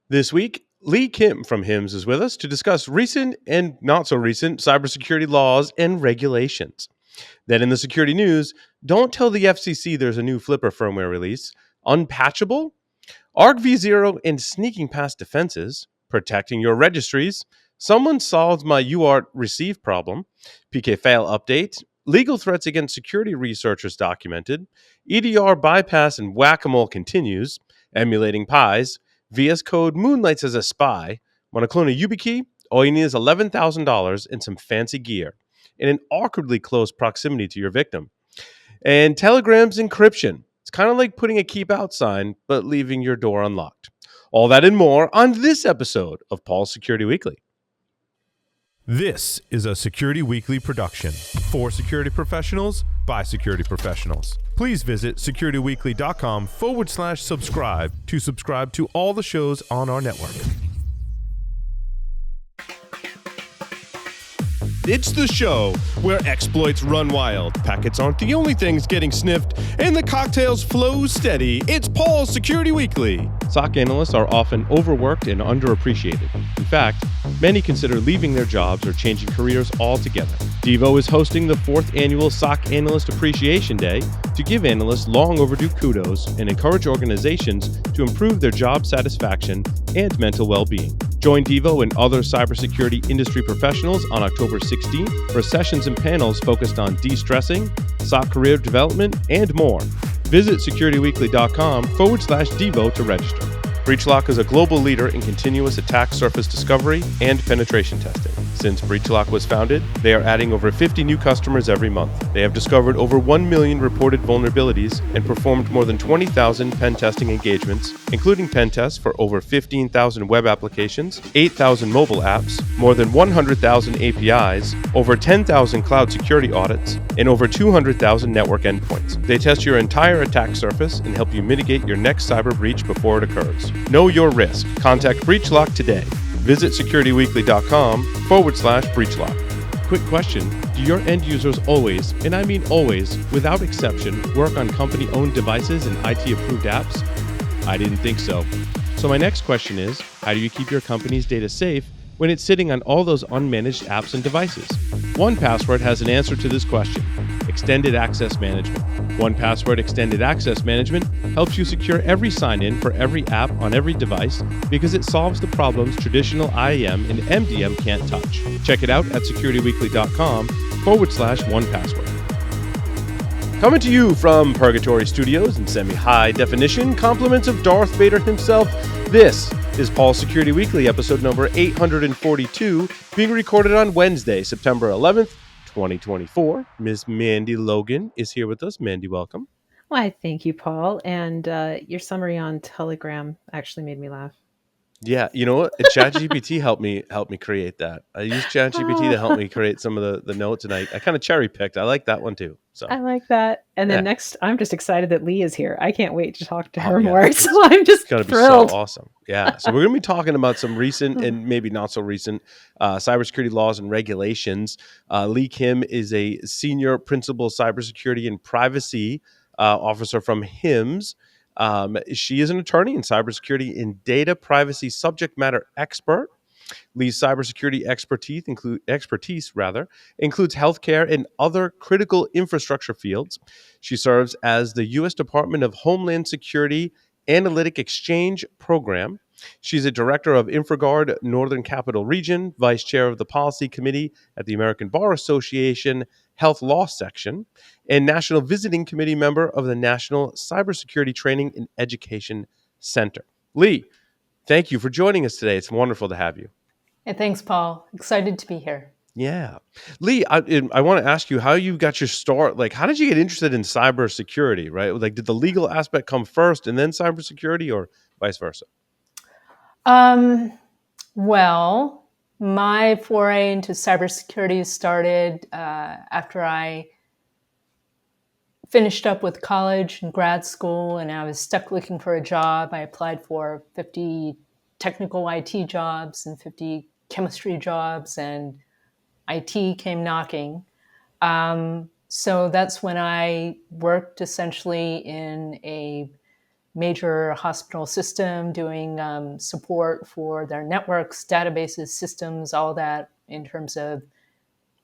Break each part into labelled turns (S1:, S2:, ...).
S1: This week, Lee Kim from HIMS is with us to discuss recent and not so recent cybersecurity laws and regulations. Then in the security news, don't tell the FCC there's a new Flipper firmware release, unpatchable, argv0 and sneaking past defenses, protecting your registries, someone solves my UART receive problem, PK fail update, legal threats against security researchers documented, EDR bypass and whack-a-mole continues, emulating pies, VS Code moonlights as a spy, want to clone a YubiKey? All you need is $11,000 and some fancy gear in an awkwardly close proximity to your victim. And Telegram's encryption. It's kind of like putting a keep out sign, but leaving your door unlocked. All that and more on this episode of Paul's Security Weekly.
S2: This is a Security Weekly production for security professionals by security professionals. Please visit securityweekly.com/subscribe to subscribe to all the shows on our network. It's the show where exploits run wild, packets aren't the only things getting sniffed, and the cocktails flow steady. It's Paul's Security Weekly.
S1: SOC analysts are often overworked and underappreciated. In fact, many consider leaving their jobs or changing careers altogether. Devo is hosting the 4th annual SOC Analyst Appreciation Day to give analysts long overdue kudos and encourage organizations to improve their job satisfaction and mental well-being. Join Devo and other cybersecurity industry professionals on October 16th for sessions and panels focused on de-stressing, SOC career development, and more. Visit securityweekly.com/Devo to register. Breachlock is a global leader in continuous attack surface discovery and penetration testing. Since Breachlock was founded, they are adding over 50 new customers every month. They have discovered over 1 million reported vulnerabilities and performed more than 20,000 pen testing engagements, including pen tests for over 15,000 web applications, 8,000 mobile apps, more than 100,000 APIs, over 10,000 cloud security audits, and over 200,000 network endpoints. They test your entire attack surface and help you mitigate your next cyber breach before it occurs. Know your risk. Contact Breachlock today. Visit securityweekly.com/breachlock. Quick question. Do your end users always, and I mean always, without exception, work on company-owned devices and IT-approved apps? I didn't think so. So my next question is, how do you keep your company's data safe when it's sitting on all those unmanaged apps and devices? 1Password has an answer to this question: Extended Access Management. 1Password Extended Access Management helps you secure every sign-in for every app on every device because it solves the problems traditional IAM and MDM can't touch. Check it out at securityweekly.com/1Password. Coming to you from Purgatory Studios in semi-high definition, compliments of Darth Vader himself, this is Paul's Security Weekly, episode number 842, being recorded on Wednesday, September 11th, 2024. Miss Mandy Logan is here with us. Mandy, welcome.
S3: Why, thank you, Paul. And your summary on Telegram actually made me laugh.
S1: Yeah, you know what? ChatGPT helped me create that. I used ChatGPT to help me create some of the notes, and I kind of cherry picked. I like that one too. So
S3: I like that. And then
S1: Yeah.
S3: next, I'm just excited that Lee is here. I can't wait to talk to her
S1: yeah.
S3: more. So I'm just
S1: It's going to be
S3: thrilled.
S1: so awesome. Yeah. So we're going to be talking about some recent and maybe not so recent cybersecurity laws and regulations. Lee Kim is a senior principal cybersecurity and privacy officer from HIMS. She is an attorney in cybersecurity and data privacy subject matter expert. Lee's cybersecurity expertise includes healthcare and other critical infrastructure fields. She serves as the U.S. Department of Homeland Security Analytic Exchange Program. She's a director of InfraGard Northern Capital Region, vice chair of the policy committee at the American Bar Association Health Law Section, and national visiting committee member of the National Cybersecurity Training and Education Center. Lee, thank you for joining us today. It's wonderful to have you.
S4: Hey, thanks, Paul. Excited to be here.
S1: Yeah. Lee, I want to ask you how you got your start. Like, how did you get interested in cybersecurity, right? Like, did the legal aspect come first and then cybersecurity, or vice versa?
S4: Well, my foray into cybersecurity started after I finished up with college and grad school, and I was stuck looking for a job. I applied for 50 technical IT jobs and 50 chemistry jobs, and IT came knocking. So that's when I worked essentially in a major hospital system doing support for their networks, databases, systems, all that in terms of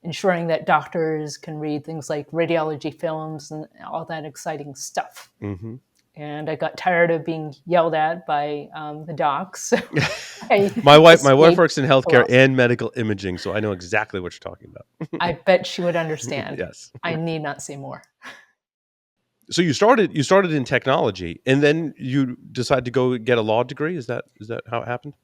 S4: ensuring that doctors can read things like radiology films and all that exciting stuff.
S1: Hmm.
S4: And I got tired of being yelled at by the docs. So I
S1: My wife
S4: escaped.
S1: works in healthcare and medical imaging, so I know exactly what you're talking about.
S4: I bet she would understand.
S1: Yes.
S4: I need not say more.
S1: So you started in technology, and then you decided to go get a law degree. Is that how it happened?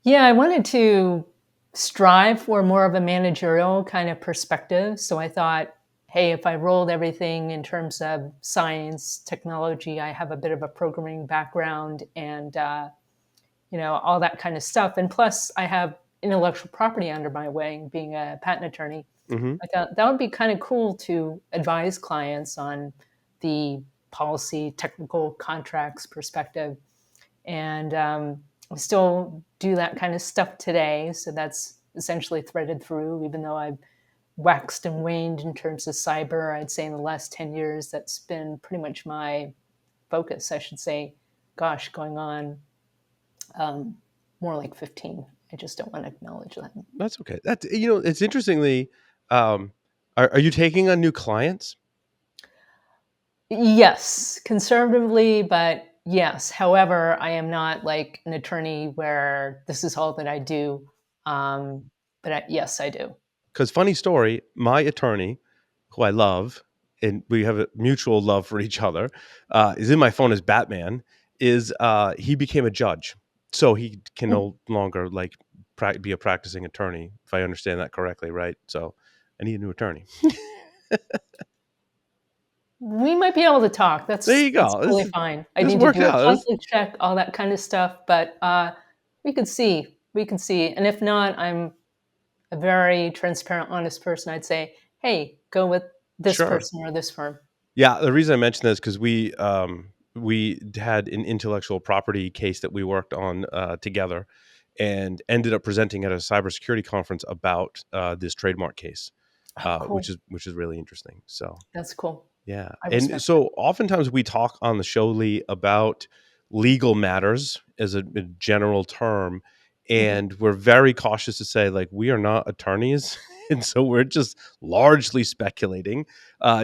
S4: Yeah, I wanted to strive for more of a managerial kind of perspective. So I thought, hey, if I rolled everything in terms of science, technology, I have a bit of a programming background and, all that kind of stuff. And plus, I have intellectual property under my wing, being a patent attorney.
S1: Hmm.
S4: I thought that would be kind of cool to advise clients on the policy, technical contracts perspective. And I still do that kind of stuff today. So that's essentially threaded through, even though I've waxed and waned in terms of cyber. I'd say in the last 10 years, that's been pretty much my focus, I should say. Gosh, going on more like 15. I just don't want to acknowledge that.
S1: That's okay. It's interestingly, um, are you taking on new clients?
S4: Yes, conservatively, but yes. However, I am not like an attorney where this is all that I do. Yes, I do.
S1: Because funny story, my attorney, who I love, and we have a mutual love for each other, is in my phone as Batman. He became a judge, so he can
S4: Hmm.
S1: no longer like be a practicing attorney, if I understand that correctly, right? So I need a new attorney.
S4: We might be able to talk.
S1: There
S4: That's
S1: you
S4: that's
S1: go.
S4: totally fine. I
S1: This
S4: need to
S1: worked
S4: do a
S1: out.
S4: conflict check, all that kind of stuff, but we could see. We can see. And if not, I'm a very transparent, honest person. I'd say, hey, go with this
S1: Sure.
S4: person or this firm.
S1: Yeah, the reason I mentioned this because we had an intellectual property case that we worked on together, and ended up presenting at a cybersecurity conference about this trademark case,
S4: Oh,
S1: which
S4: cool.
S1: is really interesting. So
S4: That's cool.
S1: yeah.
S4: I
S1: And
S4: respect that.
S1: so oftentimes we talk on the show, Lee, about legal matters as a general term.
S4: Mhm.
S1: And we're very cautious to say, like, we are not attorneys. And so we're just largely speculating.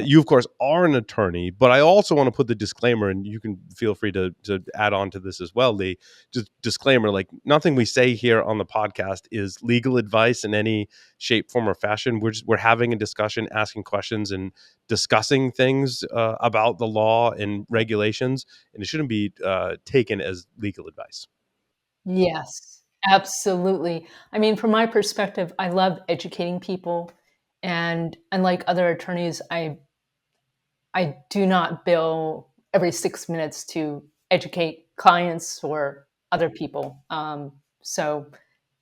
S1: You, of course, are an attorney, but I also want to put the disclaimer, and you can feel free to add on to this as well, Lee. Just disclaimer, like, nothing we say here on the podcast is legal advice in any shape, form, or fashion. We're having a discussion, asking questions, and discussing things about the law and regulations, and it shouldn't be taken as legal advice.
S4: Yes, absolutely. I mean, from my perspective, I love educating people. And unlike other attorneys, I do not bill every 6 minutes to educate clients or other people. So,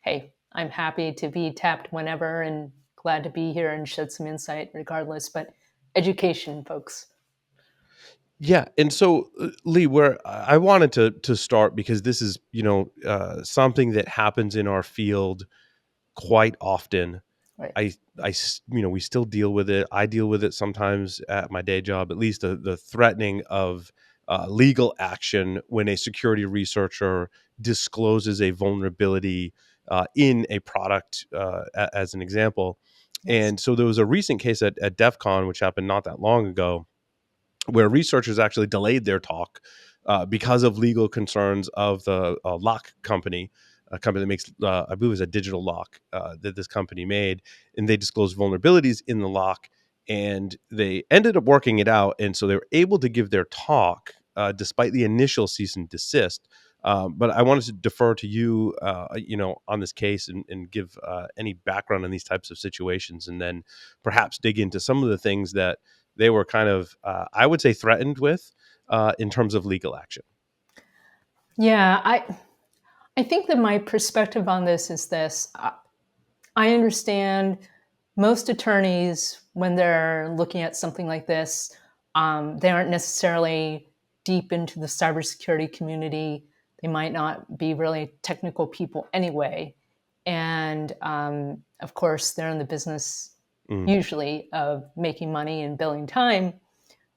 S4: hey, I'm happy to be tapped whenever and glad to be here and shed some insight regardless. But education, folks.
S1: Yeah, and so Lee, where I wanted to start, because this is something that happens in our field quite often.
S4: Right.
S1: We still deal with it. I deal with it sometimes at my day job, at least the threatening of legal action when a security researcher discloses a vulnerability in a product, as an example.
S4: Yes.
S1: And so there was a recent case at DEF CON, which happened not that long ago, where researchers actually delayed their talk because of legal concerns of the lock company, a company that makes, I believe it was a digital lock that this company made, and they disclosed vulnerabilities in the lock, and they ended up working it out, and so they were able to give their talk despite the initial cease and desist. But I wanted to defer to you, on this case, and give any background on these types of situations, and then perhaps dig into some of the things that they were kind of, I would say, threatened with in terms of legal action.
S4: Yeah, I think that my perspective on this is this. I understand most attorneys, when they're looking at something like this, they aren't necessarily deep into the cybersecurity community. They might not be really technical people anyway. And of course, they're in the business
S1: Mm.
S4: usually of making money and billing time.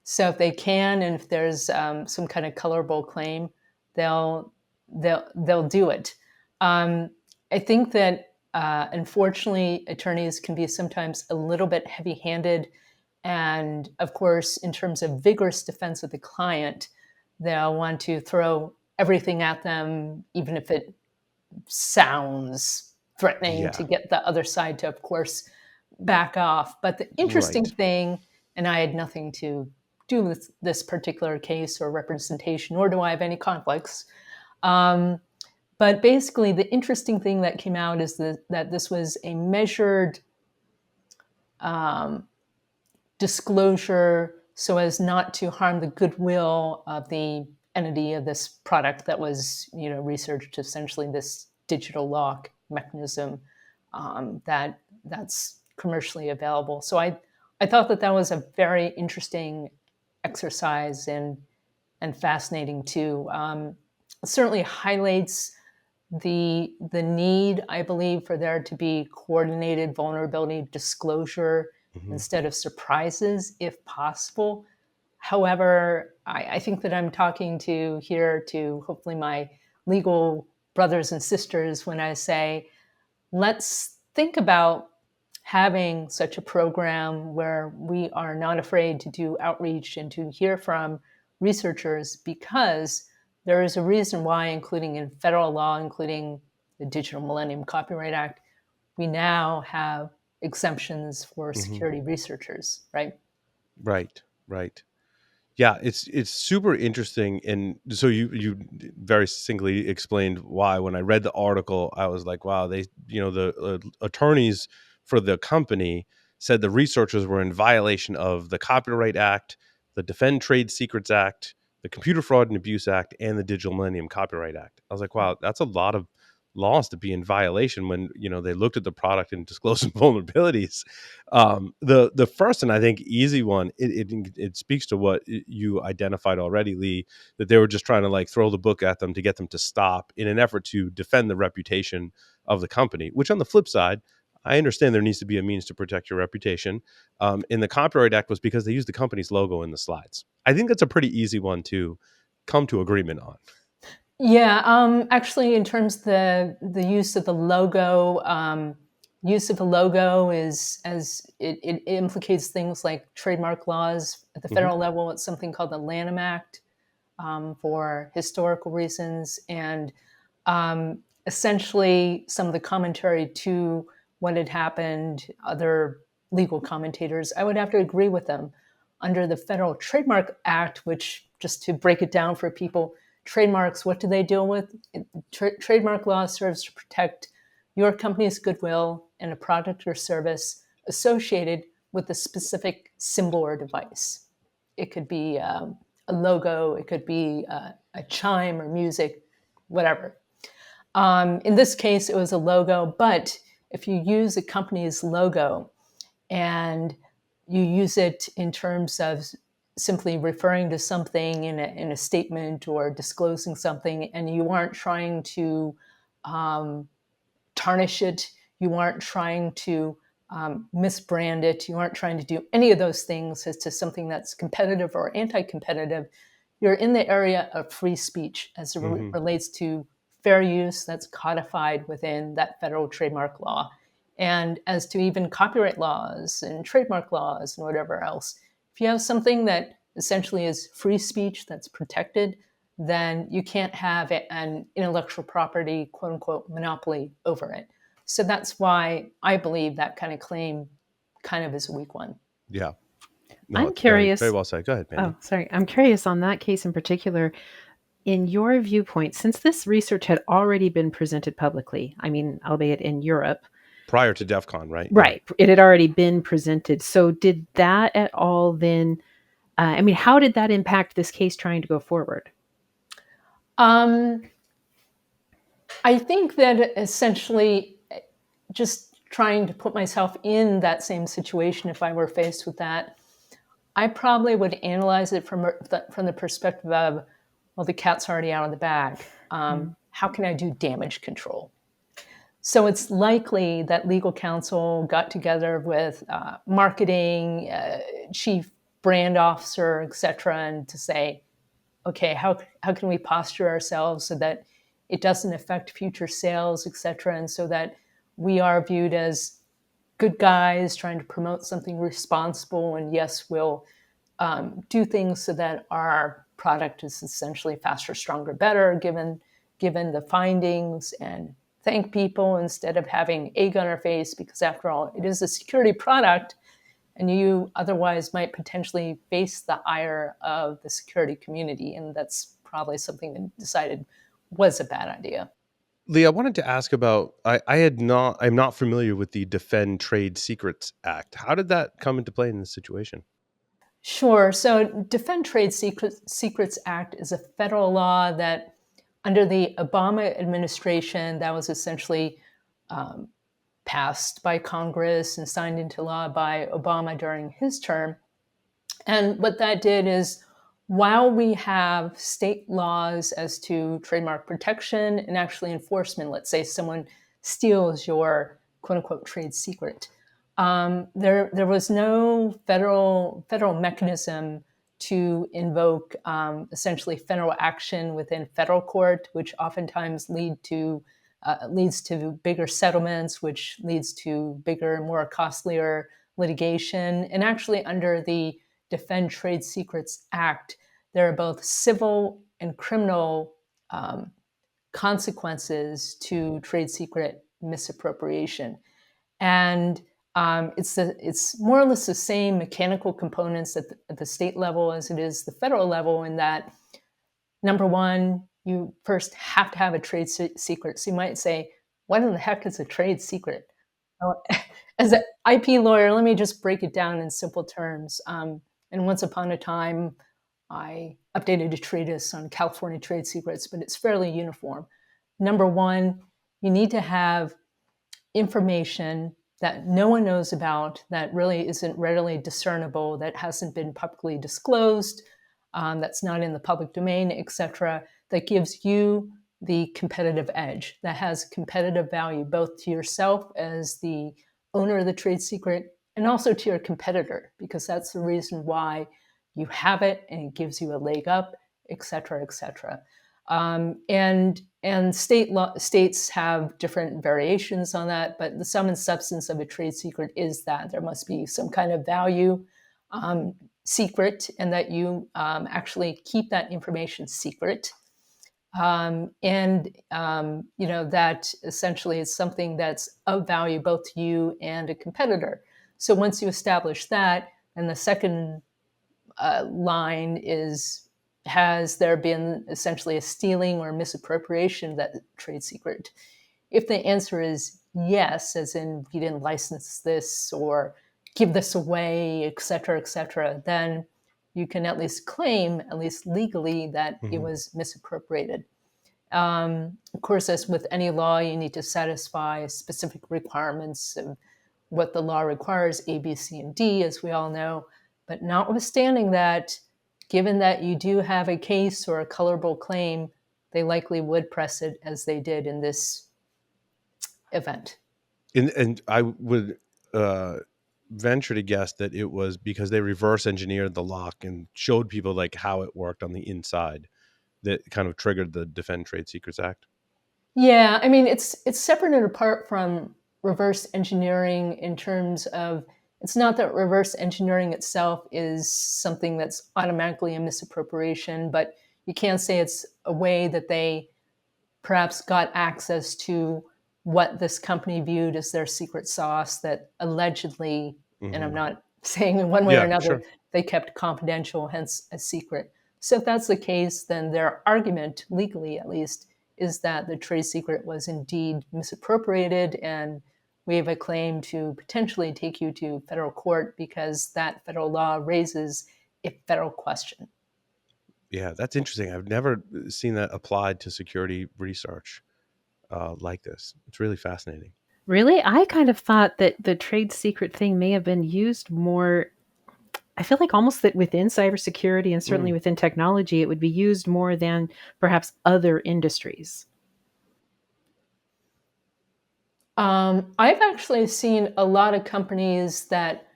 S4: So if they can, and if there's some kind of colorable claim, they'll they'll do it. I think that unfortunately, attorneys can be sometimes a little bit heavy-handed, and of course, in terms of vigorous defense of the client, they'll want to throw everything at them, even if it sounds threatening,
S1: Yeah.
S4: to get the other side to, of course, back off. But the interesting
S1: Right.
S4: thing, and I had nothing to do with this particular case or representation, nor do I have any conflicts. Um, but basically, the interesting thing that came out is that this was a measured um, disclosure so as not to harm the goodwill of the entity of this product that was, researched, essentially this digital lock mechanism that's commercially available. So I thought that was a very interesting exercise and fascinating too. It certainly highlights the need, I believe, for there to be coordinated vulnerability disclosure
S1: Hmm.
S4: instead of surprises, if possible. However, I think that I'm talking to here to hopefully my legal brothers and sisters when I say, let's think about having such a program where we are not afraid to do outreach and to hear from researchers, because there is a reason why, including in federal law, including the Digital Millennium Copyright Act, we now have exemptions for
S1: Hmm.
S4: security researchers, right?
S1: Right. Right. Yeah, it's super interesting, and so you very succinctly explained why. When I read the article, I was like, wow, the attorneys for the company said the researchers were in violation of the Copyright Act, the Defend Trade Secrets Act, the Computer Fraud and Abuse Act, and the Digital Millennium Copyright Act. I was like, wow, that's a lot of laws to be in violation when they looked at the product and disclosed some vulnerabilities. The first and I think easy one, it speaks to what you identified already, Lee, that they were just trying to like throw the book at them to get them to stop in an effort to defend the reputation of the company. Which on the flip side, I understand there needs to be a means to protect your reputation. In the Copyright Act was because they used the company's logo in the slides. I think that's a pretty easy one to come to agreement on.
S4: Yeah, actually, in terms of the use of the logo, use of the logo is as it implicates things like trademark laws at the
S1: Hmm.
S4: federal level. It's something called the Lanham Act for historical reasons, and essentially some of the commentary to what had happened, other legal commentators, I would have to agree with them. Under the Federal Trademark Act, which, just to break it down for people, trademarks, what do they deal with? Trademark law serves to protect your company's goodwill and a product or service associated with a specific symbol or device. It could be a logo, it could be a chime or music, whatever. In this case, it was a logo, but if you use a company's logo and you use it in terms of simply referring to something in a statement or disclosing something, and you aren't trying to um, tarnish it, you aren't trying to misbrand it, you aren't trying to do any of those things as to something that's competitive or anti-competitive, you're in the area of free speech as it
S1: Hmm.
S4: relates to fair use that's codified within that federal trademark law. And as to even copyright laws and trademark laws and whatever else, if you have something that essentially is free speech that's protected, then you can't have an intellectual property, quote unquote, monopoly over it. So that's why I believe that kind of claim kind of is a weak one.
S1: Yeah. No,
S3: I'm
S1: it's very, very
S3: curious.
S1: well said. Go ahead,
S3: Oh,
S1: Mandy.
S3: sorry. I'm curious on that case in particular. In your viewpoint, since this research had already been presented publicly, I mean, albeit in Europe,
S1: Prior to DEF CON, right? Yeah.
S3: right? It had already been presented. So, did that at all then? I mean, how did that impact this case trying to go forward?
S4: Um, I think that essentially, just trying to put myself in that same situation, if I were faced with that, I probably would analyze it from the perspective of, well, the cat's already out of the bag.
S3: Mm.
S4: How can I do damage control? So it's likely that legal counsel got together with marketing, chief brand officer, et cetera, and to say, okay, how can we posture ourselves so that it doesn't affect future sales, et cetera, and so that we are viewed as good guys trying to promote something responsible, and yes, we'll do things so that our product is essentially faster, stronger, better, given the findings, and thank people instead of having egg on our face, because after all, it is a security product, and you otherwise might potentially face the ire of the security community, and that's probably something that decided was a bad idea.
S1: Lee, I wanted to ask about I'm not familiar with the Defend Trade Secrets Act. How did that come into play in this situation?
S4: Sure. So, Defend Trade Secrets Act is a federal law that, under the Obama administration, that was essentially um, passed by Congress and signed into law by Obama during his term. And what that did is, while we have state laws as to trademark protection and actually enforcement, let's say someone steals your quote unquote trade secret, there was no federal mechanism to invoke essentially federal action within federal court, which oftentimes leads to bigger settlements, which leads to bigger, more costlier litigation. And actually, under the Defend Trade Secrets Act, there are both civil and criminal um, consequences to trade secret misappropriation. And it's more or less the same mechanical components at the state level as it is the federal level, in that, number one, you first have to have a trade secret. So you might say, what in the heck is a trade secret? Well, as an IP lawyer, let me just break it down in simple terms. And once upon a time, I updated a treatise on California trade secrets, but it's fairly uniform. Number one, you need to have information that no one knows about, that really isn't readily discernible, that hasn't been publicly disclosed, that's not in the public domain, etc., that gives you the competitive edge, that has competitive value both to yourself as the owner of the trade secret and also to your competitor, because that's the reason why you have it and it gives you a leg up, etc., etc. And states have different variations on that, but the sum and substance of a trade secret is that there must be some kind of value secret, and that you actually keep that information secret. That essentially is something that's of value both to you and a competitor. So once you establish that, and the second line is, has there been essentially a stealing or misappropriation of that trade secret? If the answer is yes, as in you didn't license this or give this away, et cetera, then you can at least claim, at least legally, that it
S1: Hmm.
S4: was misappropriated. Of course, as with any law, you need to satisfy specific requirements of what the law requires, A, B, C, and D, as we all know. But notwithstanding that, given that you do have a case or a colorable claim, they likely would press it as they did in this event.
S1: And I would uh, venture to guess that it was because they reverse engineered the lock and showed people like how it worked on the inside that kind of triggered the Defend Trade Secrets Act.
S4: Yeah, I mean, it's separate and apart from reverse engineering in terms of, it's not that reverse engineering itself is something that's automatically a misappropriation, but you can say it's a way that they perhaps got access to what this company viewed as their secret sauce that allegedly, and I'm
S1: Hmm.
S4: not saying in one way or
S1: Yeah,
S4: another,
S1: sure.
S4: they kept confidential, hence a secret. So if that's the case, then their argument, legally at least, is that the trade secret was indeed misappropriated, and we have a claim to potentially take you to federal court because that federal law raises a federal question.
S1: Yeah, that's interesting. I've never seen that applied to security research like this. It's really fascinating.
S3: Really? I kind of thought that the trade secret thing may have been used more. I feel like almost that within cybersecurity and certainly
S1: Mm.
S3: within technology, it would be used more than perhaps other industries.
S4: I've actually seen a lot of companies that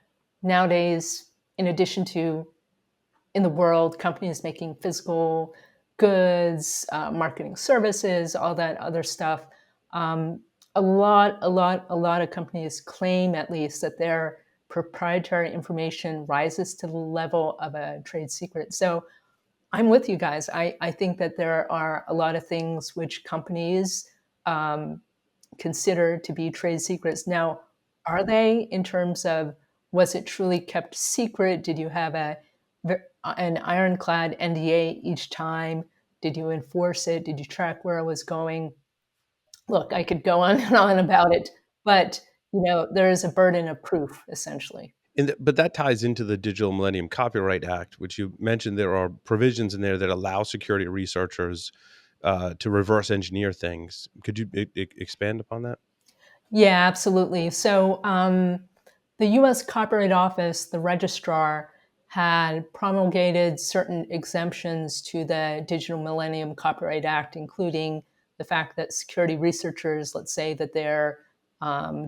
S4: nowadays, in addition to in the world, companies making physical goods, marketing services, all that other stuff. Um, a lot of companies claim at least that their proprietary information rises to the level of a trade secret. So I'm with you guys. I think that there are a lot of things which companies um, consider to be trade secrets. Now, are they in terms of was it truly kept secret? Did you have an ironclad NDA each time? Did you enforce it? Did you track where it was going? Look, I could go on and on about it, but there is a burden of proof essentially.
S1: But that ties into the Digital Millennium Copyright Act, which you mentioned. There are provisions in there that allow security researchers to reverse engineer things. Could you expand upon that?
S4: Yeah, absolutely. So the US Copyright Office, the registrar, had promulgated certain exemptions to the Digital Millennium Copyright Act, including the fact that security researchers, let's say that they're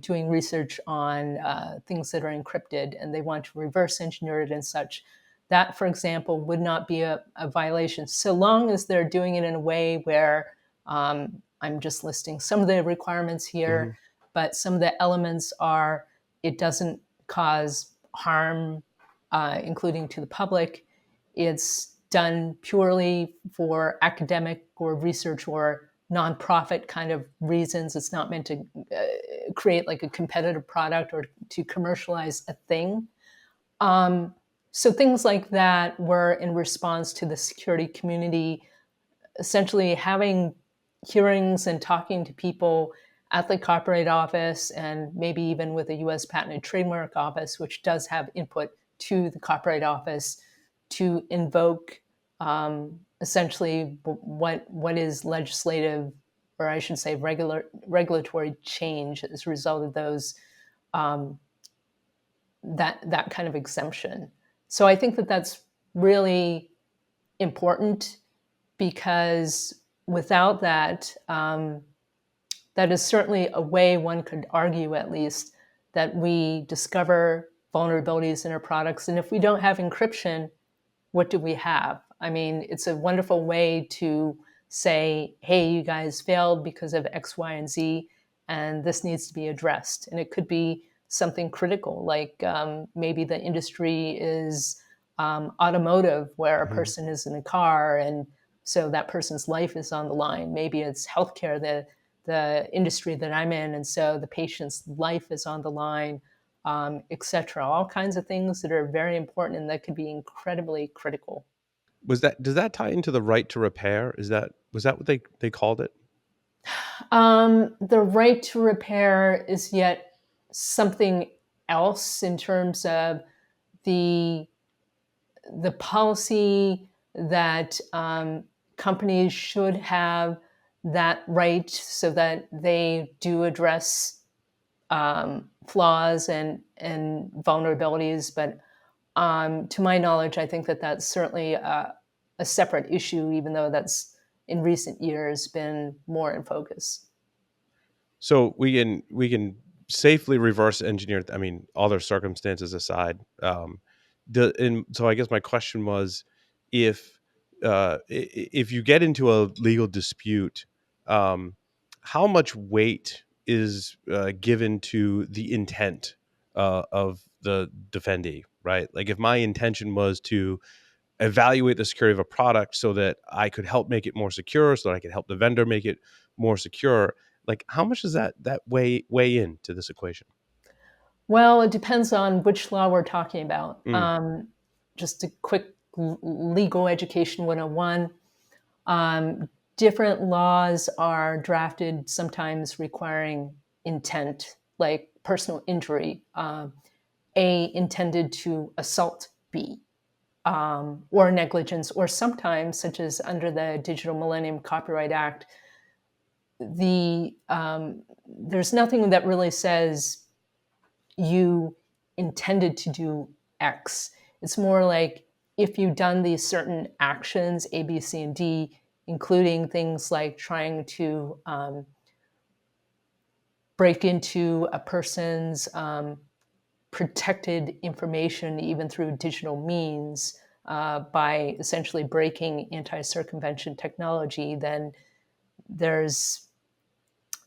S4: doing research on things that are encrypted and they want to reverse engineer it and such. That, for example, would not be a violation so long as they're doing it in a way where I'm just listing some of the requirements
S1: Hmm.
S4: here, but some of the elements are it doesn't cause harm, including to the public. It's done purely for academic or research or nonprofit kind of reasons. It's not meant to create like a competitive product or to commercialize a thing. Um, so things like that were in response to the security community essentially having hearings and talking to people at the Copyright Office and maybe even with the US Patent and Trademark Office, which does have input to the Copyright Office to invoke essentially what is legislative, or I should say regulatory change as a result of those um, that kind of exemption. So I think that that's really important because without that, that is certainly a way one could argue, at least, that we discover vulnerabilities in our products. And if we don't have encryption, what do we have? I mean, it's a wonderful way to say, hey, you guys failed because of X, Y, and Z, and this needs to be addressed. And it could be something critical, like maybe the industry is automotive, where a
S1: Hmm.
S4: person is in a car, and so that person's life is on the line. Maybe it's healthcare, the industry that I'm in, and so the patient's life is on the line, etc. All kinds of things that are very important and that could be incredibly critical.
S1: Does that tie into the right to repair? Was that what they called it?
S4: The right to repair is yet something else in terms of the the policy that companies should have that right so that they do address flaws and vulnerabilities. But to my knowledge, I think that that's certainly a separate issue, even though that's in recent years been more in focus.
S1: So we can safely reverse engineer. I mean, other circumstances aside, and so I guess my question was, if if you get into a legal dispute, um, how much weight is given to the intent of the defendee? Right, like if my intention was to evaluate the security of a product so that I could help make it more secure, so that I could help the vendor make it more secure. Like, how much does that weigh into this equation?
S4: Well, it depends on which law we're talking about.
S1: Mm,
S4: Just a quick legal education 101. Um, Different laws are drafted sometimes requiring intent, like personal injury. A intended to assault B, or negligence, or sometimes, such as under the Digital Millennium Copyright Act, there's nothing that really says you intended to do X. It's more like if you've done these certain actions, A, B, C, and D, including things like trying to break into a person's protected information, even through digital means, by essentially breaking anti-circumvention technology, then there's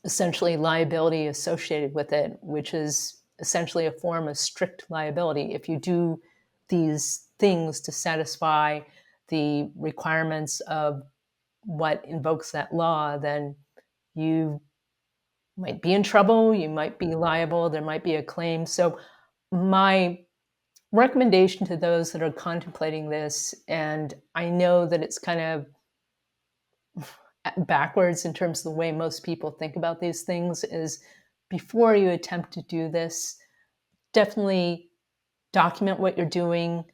S4: essentially liability associated with it, which is essentially a form of strict liability. If you do these things to satisfy the requirements of what invokes that law, then you might be in trouble, you might be liable, there might be a claim. So, my recommendation to those that are contemplating this, and I know that it's kind of backwards in terms of the way most people think about these things, is before you attempt to do this, definitely document what you're doing.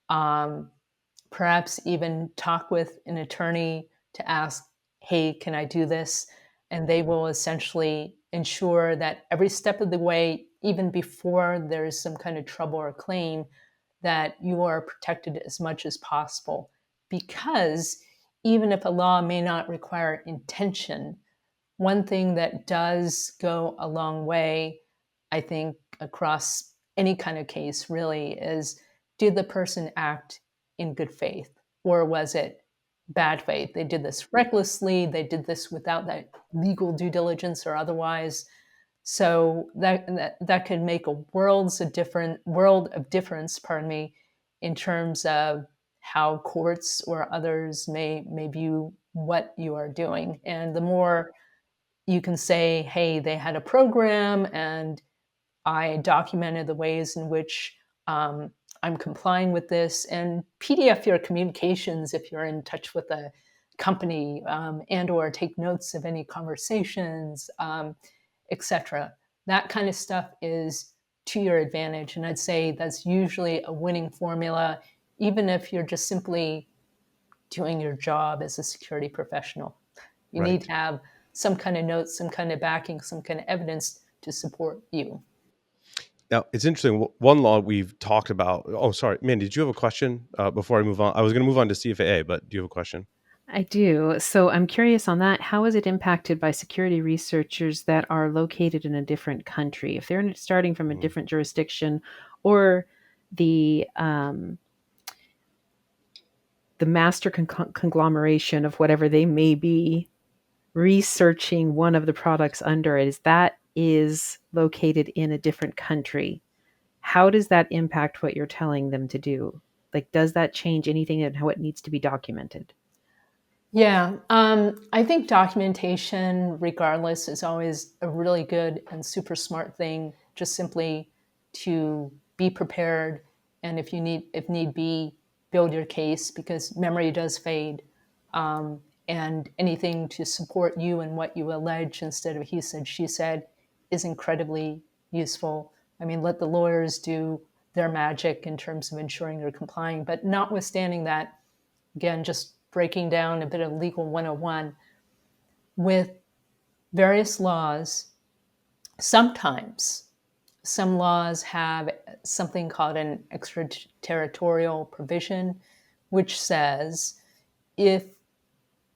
S4: Um, Perhaps even talk with an attorney to ask, hey, can I do this? And they will essentially ensure that every step of the way, even before there's some kind of trouble or claim, that you are protected as much as possible. Because even if a law may not require intention, one thing that does go a long way, I think, across any kind of case really is, did the person act in good faith, or was it bad faith? They did this recklessly, they did this without that legal due diligence or otherwise. So that could make a world of difference, pardon me, in terms of how courts or others may view what you are doing. And the more you can say, hey, they had a program and I documented the ways in which I'm complying with this, and PDF your communications if you're in touch with a company, and or take notes of any conversations, etc. That kind of stuff is to your advantage. And I'd say that's usually a winning formula, even if you're just simply doing your job as a security professional. You need
S1: Right.
S4: to have some kind of notes, some kind of backing, some kind of evidence to support you.
S1: Now, it's interesting. One law we've talked about. Oh, sorry, man. Did you have a question before I move on? I was going to move on to CFAA, but do you have a question?
S3: I do. So I'm curious on that. How is it impacted by security researchers that are located in a different country? If they're starting from a
S1: Mm,
S3: different jurisdiction, or the um, the master conglomeration of whatever they may be researching one of the products under it, is located in a different country. How does that impact what you're telling them to do? Like, does that change anything in how it needs to be documented?
S4: Yeah, I think documentation, regardless, is always a really good and super smart thing. Just simply to be prepared, and if need be, build your case, because memory does fade. Um, and anything to support you and what you allege instead of he said, she said, is incredibly useful. I mean, let the lawyers do their magic in terms of ensuring you're complying. But notwithstanding that, again, just breaking down a bit of legal 101, with various laws, sometimes some laws have something called an extraterritorial provision, which says if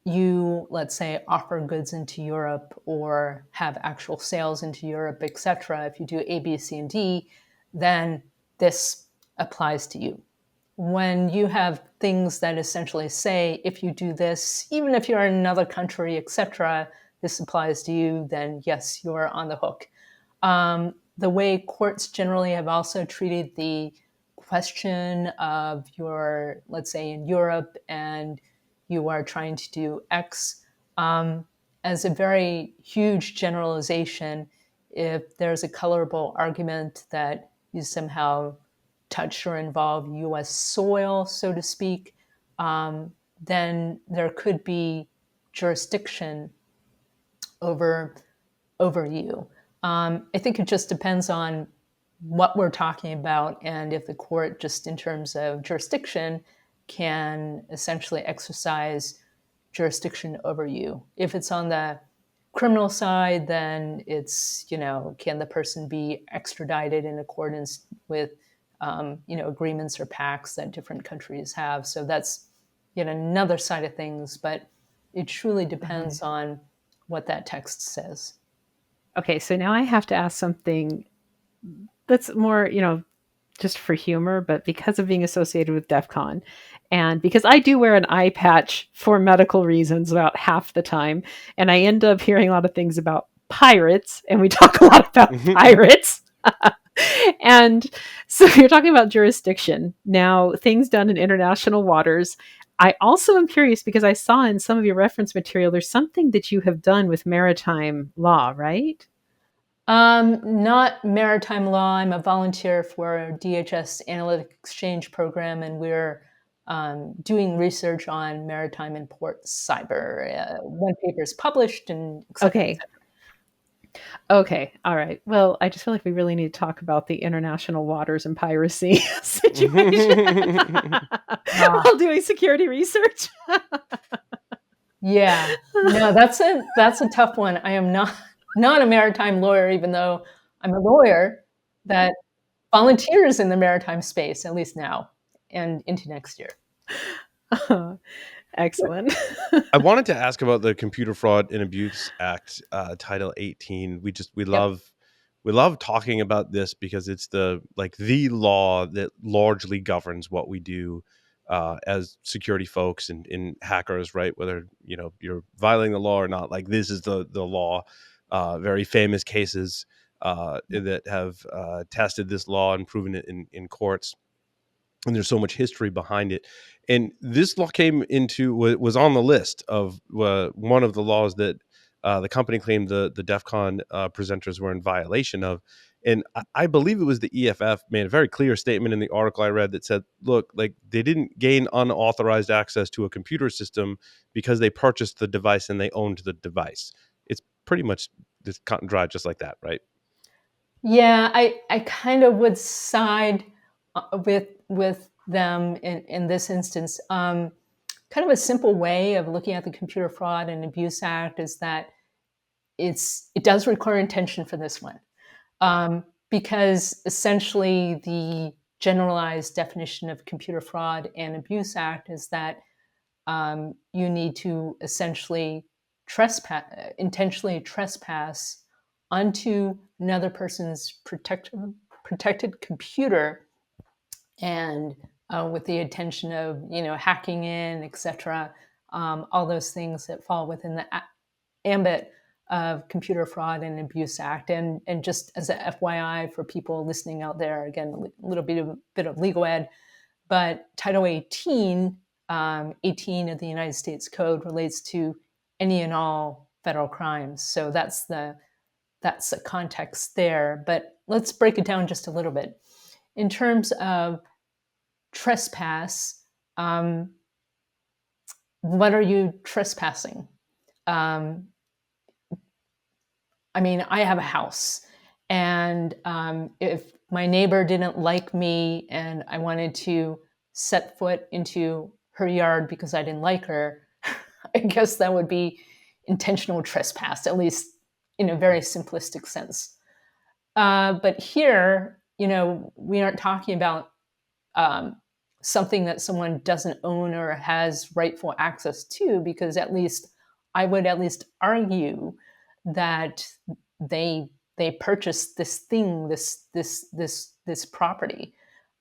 S4: you, let's say, offer goods into Europe or have actual sales into Europe, etc., if you do A, B, C, and D, then this applies to you. When you have things that essentially say, if you do this, even if you're in another country, etc., this applies to you, then yes, you're on the hook. The way courts generally have also treated the question of your, let's say, in Europe, and you are trying to do X, as a very huge generalization. If there's a colorable argument that you somehow touch or involve US soil, so to speak, then there could be jurisdiction over you. I think it just depends on what we're talking about, and if the court, just in terms of jurisdiction, can essentially exercise jurisdiction over you. If it's on the criminal side, then it's, can the person be extradited in accordance with, agreements or pacts that different countries have? So that's yet another side of things, but it truly
S3: Mhm.
S4: depends on what that text says.
S3: Okay, so now I have to ask something that's more, just for humor, but because of being associated with DEF CON, and because I do wear an eye patch for medical reasons about half the time, and I end up hearing a lot of things about pirates, and we talk a lot about pirates. And so you're talking about jurisdiction. Now, things done in international waters. I also am curious because I saw in some of your reference material there's something that you have done with maritime law, right?
S4: Not maritime law. I'm a volunteer for DHS Analytic Exchange Program, and we're doing research on maritime and port cyber. One paper is published, and et cetera, et
S3: Okay. Okay. All right. Well, I just feel like we really need to talk about the international waters and piracy situation
S4: cetera.
S3: while doing security research.
S4: Yeah, no, that's a tough one. I am not a maritime lawyer, even though I'm a lawyer that volunteers in the maritime space, at least now and into next year.
S3: Excellent.
S1: I wanted to ask about the Computer Fraud and Abuse Act, Title 18. We
S4: Yep.
S1: love talking about this because it's the law that largely governs what we do as security folks and hackers, right? Whether you're violating the law or not, like this is the law. Very famous cases that have tested this law and proven it in courts, and there's so much history behind it. And this law was on the list of one of the laws that the company claimed the DEF CON presenters were in violation of. And I believe it was the EFF made a very clear statement in the article I read that said, look, like they didn't gain unauthorized access to a computer system because they purchased the device and they owned the device. It's pretty much just cut and dry, just like that, right?
S4: Yeah, I kind of would side with them in this instance. Kind of a simple way of looking at the Computer Fraud and Abuse Act is that it does require intention for this one, because essentially the generalized definition of Computer Fraud and Abuse Act is that you need to essentially intentionally trespass onto another person's protected computer, and with the intention of hacking in, etc. All those things that fall within the ambit of Computer Fraud and Abuse Act. And just as a FYI for people listening out there, again, a little bit of legal ed, but Title 18, 18 of the United States Code relates to any and all federal crimes. So that's the context there. But let's break it down just a little bit. In terms of trespass, what are you trespassing? I mean, I have a house, and if my neighbor didn't like me and I wanted to set foot into her yard because I didn't like her, I guess that would be intentional trespass, at least in a very simplistic sense. But here, we aren't talking about something that someone doesn't own or has rightful access to, because I would at least argue that they purchased this thing, this property,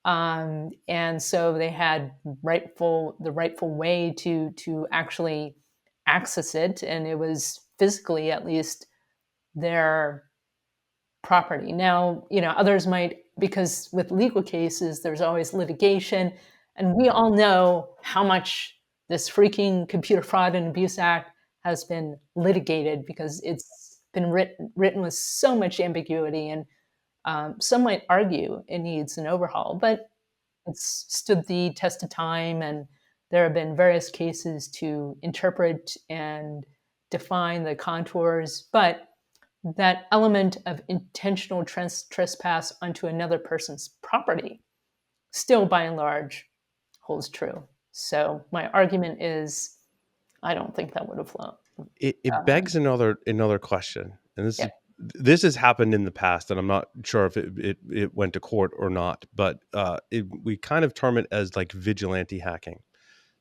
S4: and so they had the rightful way to actually access it, and it was physically at least their property. Now, others might, because with legal cases, there's always litigation, and we all know how much this freaking Computer Fraud and Abuse Act has been litigated, because it's been written with so much ambiguity, and some might argue it needs an overhaul, but it's stood the test of time, and there have been various cases to interpret and define the contours, but that element of intentional trespass onto another person's property still by and large holds true. So my argument is I don't think that would have flown.
S1: It begs another question, and
S4: Yeah.
S1: this has happened in the past, and I'm not sure if it went to court or not, but we kind of term it as like vigilante hacking.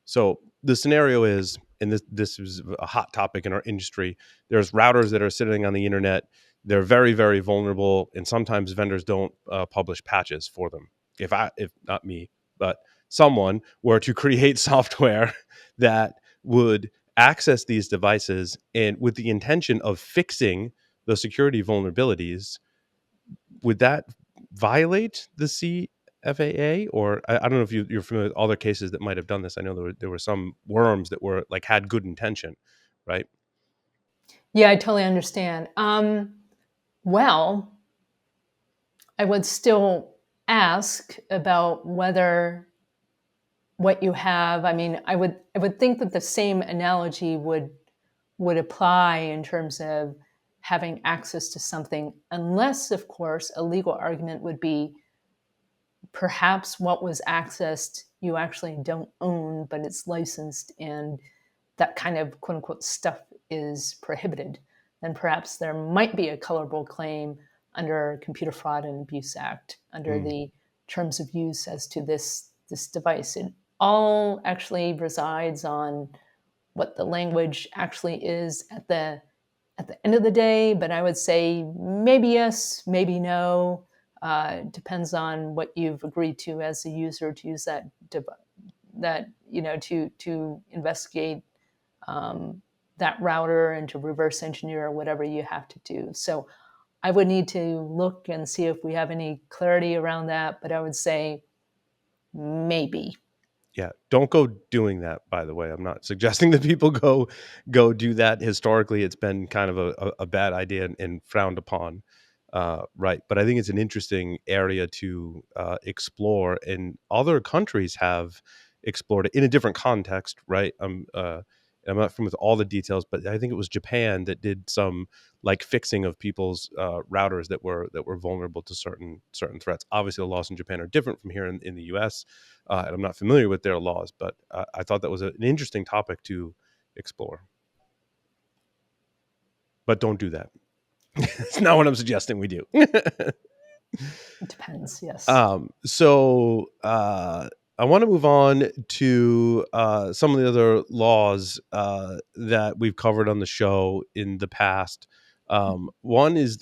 S1: So the scenario is, and this is a hot topic in our industry, there's routers that are sitting on the internet. They're very, very vulnerable, and sometimes vendors don't publish patches for them. if not me, but someone were to create software that would access these devices and with the intention of fixing the security vulnerabilities, would that violate the CFAA? Or I don't know if you're familiar with other cases that might have done this. I know there were some worms that were like had good intention, right?
S4: Yeah, I totally understand. Well, I would still ask about whether what you have. I mean, I would think that the same analogy would apply in terms of having access to something, unless, of course, a legal argument would be perhaps what was accessed you actually don't own, but it's licensed, and that kind of quote unquote stuff is prohibited. Then perhaps there might be a colorable claim under Computer Fraud and Abuse Act under
S1: Mm.
S4: the terms of use as to this device. It all actually resides on what the language actually is at the end of the day. But I would say maybe yes, maybe no. Depends on what you've agreed to as a user to use that to investigate that router and to reverse engineer whatever you have to do. So I would need to look and see if we have any clarity around that. But I would say maybe.
S1: Yeah, don't go doing that, by the way. I'm not suggesting that people go do that. Historically, it's been kind of a bad idea and frowned upon. Right. But I think it's an interesting area to explore, and other countries have explored it in a different context, right? I'm not familiar with all the details, but I think it was Japan that did some like fixing of people's routers that were vulnerable to certain threats. Obviously, the laws in Japan are different from here in the U.S., and I'm not familiar with their laws, but I thought that was an interesting topic to explore. But don't do that. It's not what I'm suggesting we do.
S4: It depends. Yes.
S1: So I want to move on to some of the other laws that we've covered on the show in the past. One is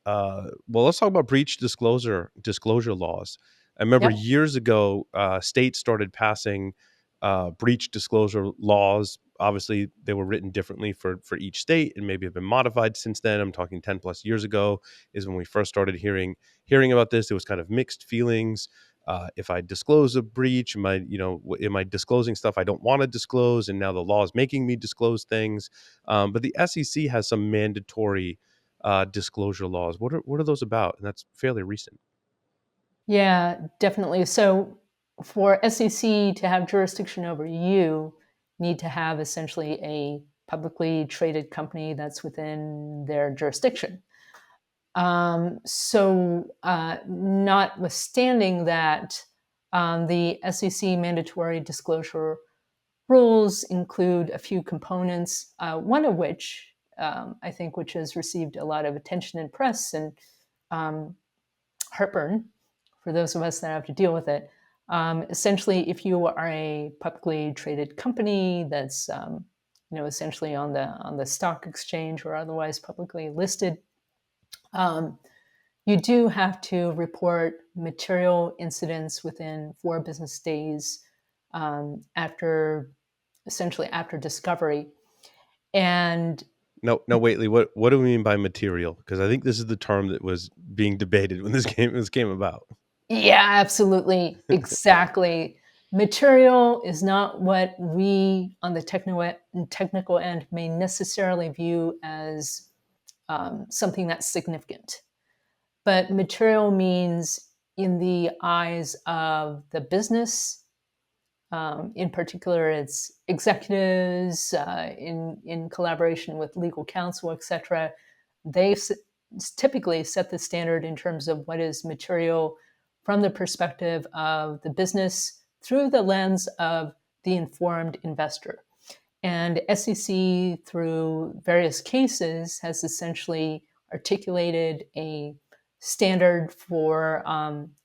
S1: well, let's talk about breach disclosure laws. I remember
S4: Yep.
S1: years ago, states started passing breach disclosure laws. Obviously, they were written differently for each state and maybe have been modified since then. I'm talking 10 plus years ago is when we first started hearing about this. It was kind of mixed feelings. If I disclose a breach, am I disclosing stuff I don't want to disclose? And now the law is making me disclose things. But the SEC has some mandatory disclosure laws. What are those about? And that's fairly recent.
S4: Yeah, definitely. So for SEC to have jurisdiction over you, need to have essentially a publicly traded company that's within their jurisdiction. Notwithstanding that, the SEC mandatory disclosure rules include a few components, one of which I think which has received a lot of attention in press and um, heartburn for those of us that have to deal with it. Essentially, if you are a publicly traded company that's essentially on the stock exchange or otherwise publicly listed, um, you do have to report material incidents within 4 business days after essentially after discovery. And
S1: No, wait, Lee. What do we mean by material? Because I think this is the term that was being debated when this came about.
S4: yeah, absolutely, exactly. Material is not what we on the technical end may necessarily view as something that's significant. But material means, in the eyes of the business, in particular, its executives, in collaboration with legal counsel, etc. They typically set the standard in terms of what is material from the perspective of the business through the lens of the informed investor. And SEC, through various cases, has essentially articulated a standard for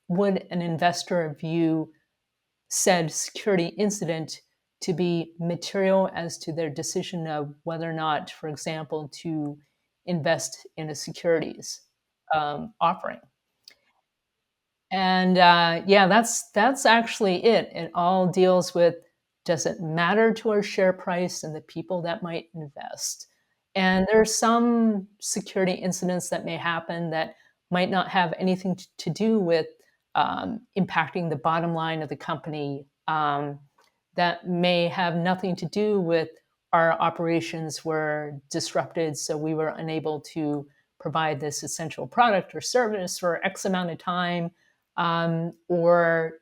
S4: would an investor view said security incident to be material as to their decision of whether or not, for example, to invest in a securities offering. And yeah, that's actually it. It all deals with, does it matter to our share price and the people that might invest? And there's some security incidents that may happen that might not have anything to do with impacting the bottom line of the company. That may have nothing to do with our operations were disrupted, so we were unable to provide this essential product or service for X amount of time, or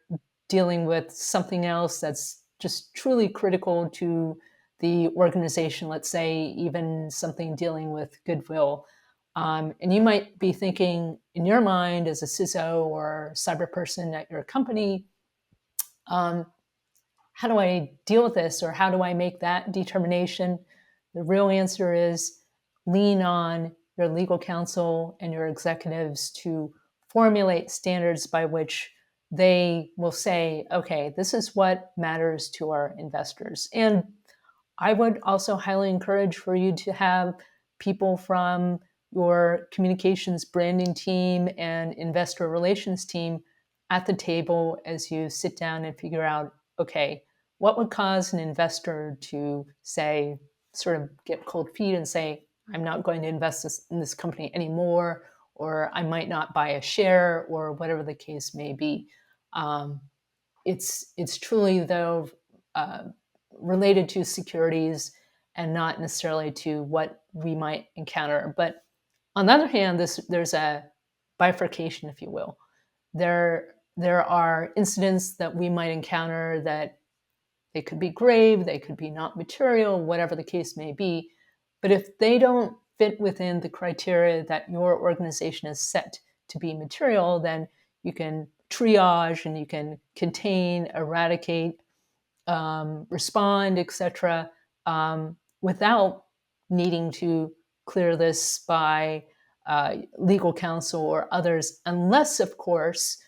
S4: dealing with something else that's just truly critical to the organization, let's say even something dealing with goodwill. And you might be thinking in your mind as a CISO or cyber person at your company, um, how do I deal with this, or how do I make that determination? The real answer is lean on your legal counsel and your executives to formulate standards by which they will say, okay, this is what matters to our investors. And I would also highly encourage for you to have people from your communications branding team and investor relations team at the table as you sit down and figure out, okay, what would cause an investor to say, sort of get cold feet and say, I'm not going to invest in this company anymore, or I might not buy a share, or whatever the case may be. Um, it's truly, though, uh, related to securities and not necessarily to what we might encounter. But on the other hand, there's a bifurcation, if you will. There are incidents that we might encounter that they could be grave, they could be not material, whatever the case may be. But if they don't fit within the criteria that your organization is set to be material, then you can triage and you can contain, eradicate, respond, etc., without needing to clear this by legal counsel or others, unless, of course,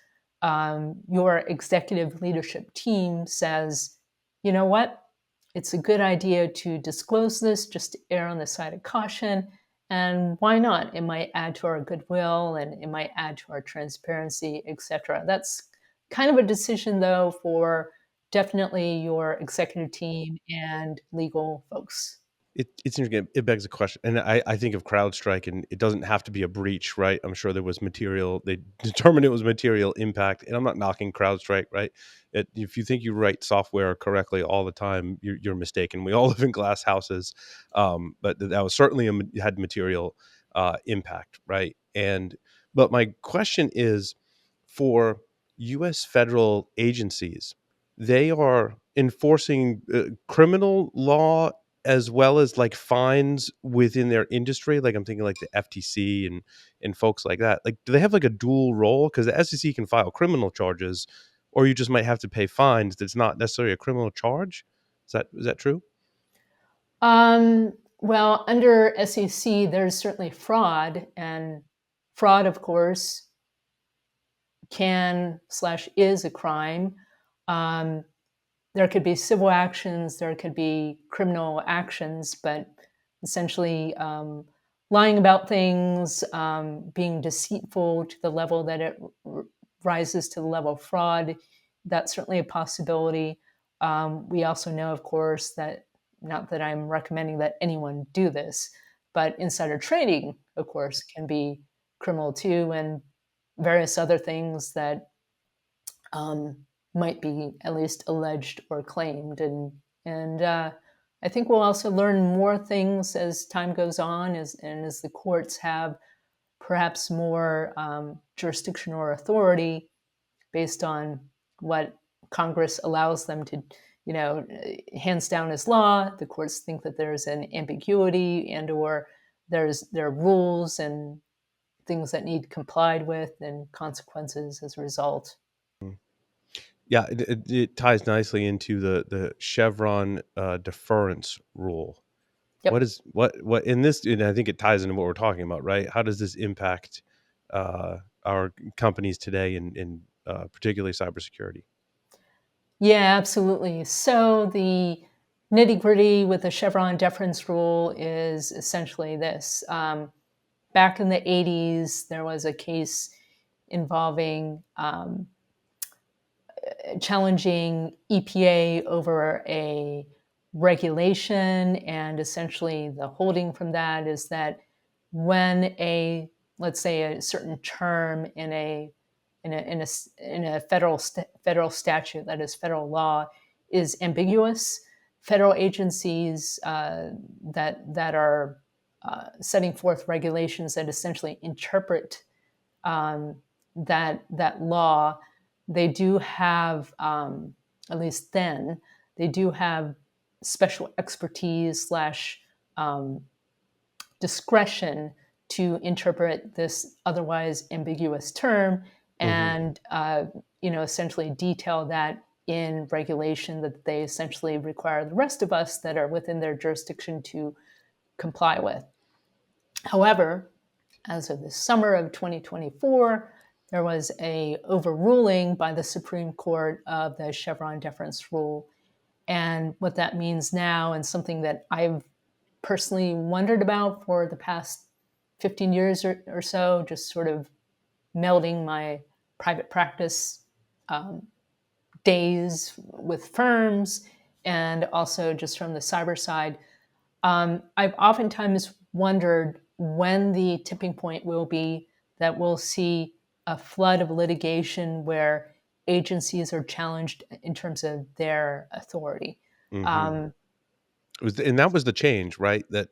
S4: your executive leadership team says, you know what, it's a good idea to disclose this just to err on the side of caution. And why not? It might add to our goodwill and it might add to our transparency, etc. That's kind of a decision, though, for definitely your executive team and legal folks.
S1: It's interesting. It begs a question, and I think of CrowdStrike, and it doesn't have to be a breach, right? I'm sure there was material. They determined it was material impact, and I'm not knocking CrowdStrike, right? If you think you write software correctly all the time, you're mistaken. We all live in glass houses, but that was certainly had material impact, right? And but my question is for U.S. federal agencies, they are enforcing criminal law as well as like fines within their industry. Like I'm thinking like the FTC and folks like that. Like, do they have like a dual role? Because the SEC can file criminal charges, or you just might have to pay fines. That's not necessarily a criminal charge. Is that true?
S4: Well, under SEC, there's certainly fraud, and fraud, of course, can slash is a crime. Um, there could be civil actions, there could be criminal actions, but essentially lying about things, being deceitful to the level that it rises to the level of fraud, that's certainly a possibility. We also know, of course, that, not that I'm recommending that anyone do this, but insider trading, of course, can be criminal too, and various other things that um, might be at least alleged or claimed. And I think we'll also learn more things as time goes on, as the courts have perhaps more jurisdiction or authority based on what Congress allows them to, hands down as law. The courts think that there's an ambiguity, and or there are rules and things that need complied with and consequences as a result.
S1: Yeah, it ties nicely into the Chevron deference rule. What
S4: Yep.
S1: is what in this? And I think it ties into what we're talking about, right? How does this impact our companies today, in particularly cybersecurity?
S4: Yeah, absolutely. So the nitty gritty with the Chevron deference rule is essentially this. Back in the 80s, there was a case involving challenging EPA over a regulation, and essentially the holding from that is that when a, let's say, a certain term in a federal statute, that is federal law, is ambiguous, federal agencies that are setting forth regulations that essentially interpret that law, they do have, at least then, they do have special expertise slash discretion to interpret this otherwise ambiguous term,
S1: Mm-hmm.
S4: and essentially detail that in regulation that they essentially require the rest of us that are within their jurisdiction to comply with. However, as of the summer of 2024, there was a overruling by the Supreme Court of the Chevron deference rule. And what that means now, and something that I've personally wondered about for the past 15 years or so, just sort of melding my private practice days with firms and also just from the cyber side, I've oftentimes wondered when the tipping point will be that we'll see a flood of litigation where agencies are challenged in terms of their authority.
S1: Mm-hmm.
S4: Um,
S1: And that was the change, right? That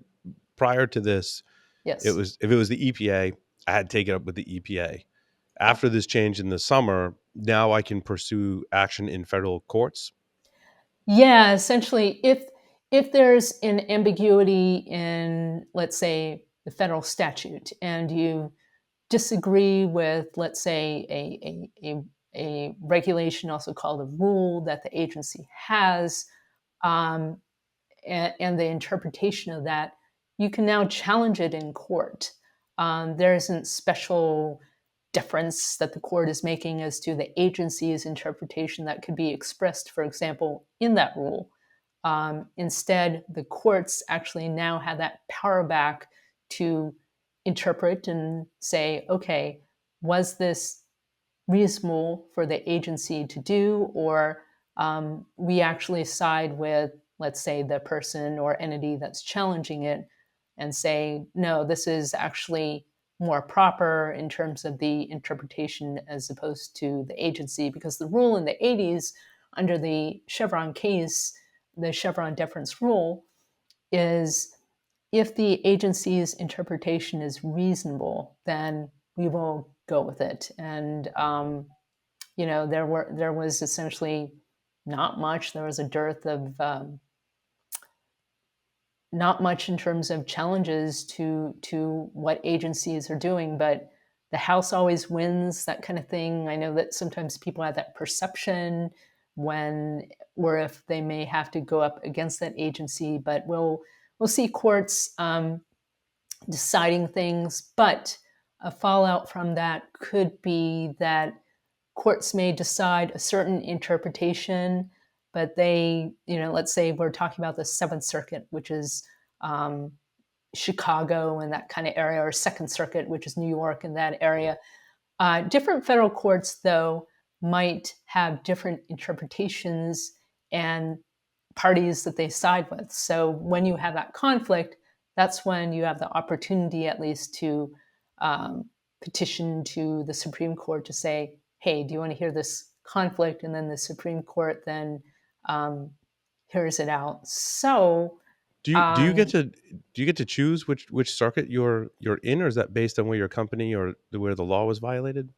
S1: prior to this, it
S4: yes.
S1: was, if it was the EPA, I had to take it up with the EPA. After this change in the summer, now I can pursue action in federal courts.
S4: Yeah, essentially, if there's an ambiguity in, let's say, the federal statute, and you disagree with, let's say, a regulation, also called a rule that the agency has, um, and the interpretation of that, you can now challenge it in court. There isn't special difference that the court is making as to the agency's interpretation that could be expressed, for example, in that rule. Instead, the courts actually now have that power back to interpret and say, okay, was this reasonable for the agency to do, or we actually side with, let's say, the person or entity that's challenging it and say, no, this is actually more proper in terms of the interpretation as opposed to the agency. Because the rule in the 80s, under the Chevron case, the Chevron deference rule, is if the agency's interpretation is reasonable, then we will go with it. And there was essentially not much. There was a dearth of not much in terms of challenges to what agencies are doing, but the House always wins, that kind of thing. I know that sometimes people have that perception when, or if they may have to go up against that agency, but we'll see courts deciding things. But a fallout from that could be that courts may decide a certain interpretation, but they, let's say we're talking about the Seventh Circuit, which is um, Chicago and that kind of area, or Second Circuit, which is New York and that area. Different federal courts, though, might have different interpretations and parties that they side with. So when you have that conflict, that's when you have the opportunity, at least, to petition to the Supreme Court to say, hey, do you want to hear this conflict? And then the Supreme Court then hears it out. So,
S1: Do you get to choose which circuit you're in, or is that based on where your company or where the law was violated?